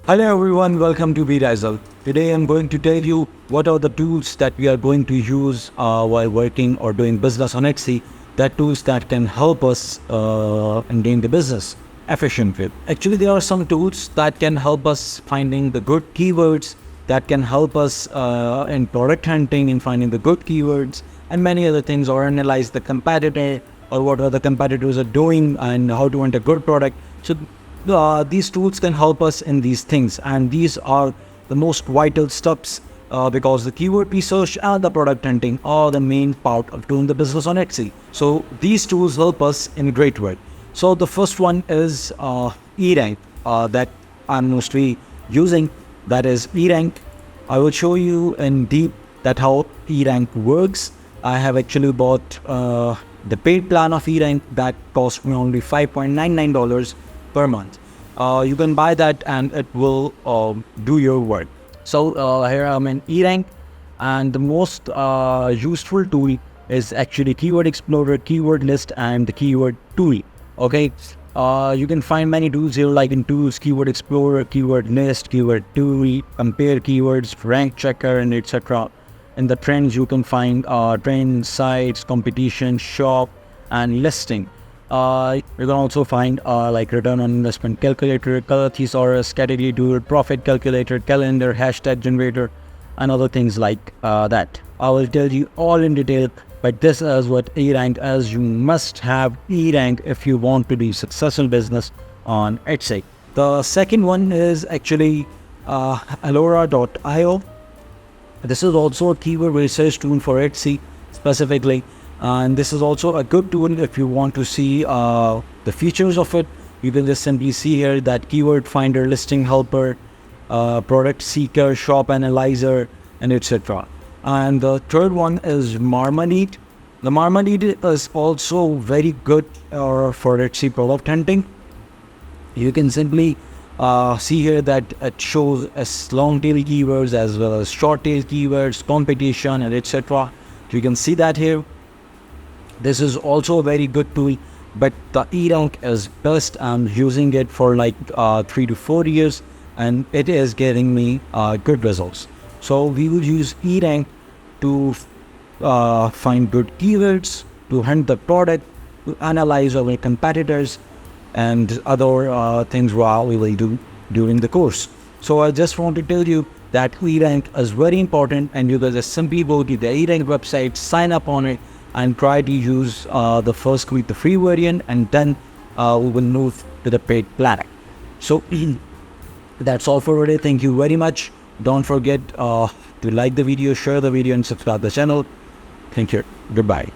Hello everyone, welcome to Ryzel. Today I'm going to tell you what are the tools that we are going to use while working or doing business on Etsy. That tools that can help us in doing the business efficiently. Actually, there are some tools that can help us finding the good keywords, that can help us in product hunting, in finding the good keywords, and many other things, or analyze the competitor or what other competitors are doing and how to enter a good product. So these tools can help us in these things, and these are the most vital steps because the keyword research and the product hunting are the main part of doing the business on Etsy. So these tools help us in a great way. So the first one is eRank that I'm mostly using, that is eRank. I will show you in deep that how eRank works. I have actually bought the paid plan of eRank that cost me only $5.99 per month. You can buy that and it will do your work. So here I'm in eRank, and the most useful tool is actually Keyword Explorer, Keyword List, and the Keyword Tool. Okay, you can find many tools here, like in tools, Keyword Explorer, Keyword List, Keyword Tool, compare keywords, rank checker, and etc. In the trends, you can find trends, sites, competition, shop, and listing. You can also find like return on investment calculator, color thesaurus, category tool, profit calculator, calendar, hashtag generator, and other things like that. I will tell you all in detail, but this is what eRank is. You must have eRank if you want to do successful business on Etsy. The second one is actually Alora.io. This is also a keyword research tool for Etsy specifically. And this is also a good tool if you want to see the features of it. You can just simply see here that keyword finder, listing helper, product seeker, shop analyzer, and etc. And the third one is Marmalade. The Marmalade is also very good for Etsy product hunting. You can simply see here that it shows as long tail keywords as well as short tail keywords, competition, and etc. You can see that here. This is also a very good tool, but the eRank is best. I'm using it for like 3 to 4 years, and it is getting me good results. So we will use eRank to find good keywords, to hunt the product, to analyze our competitors, and other things we will do during the course. So I just want to tell you that eRank is very important, and you guys just simply go to the eRank website, sign up on it, and try to use the first week, the free variant, and then we will move to the paid plan. So that's all for today. Thank you very much. Don't forget to like the video, share the video, and subscribe the channel. Thank you. Goodbye.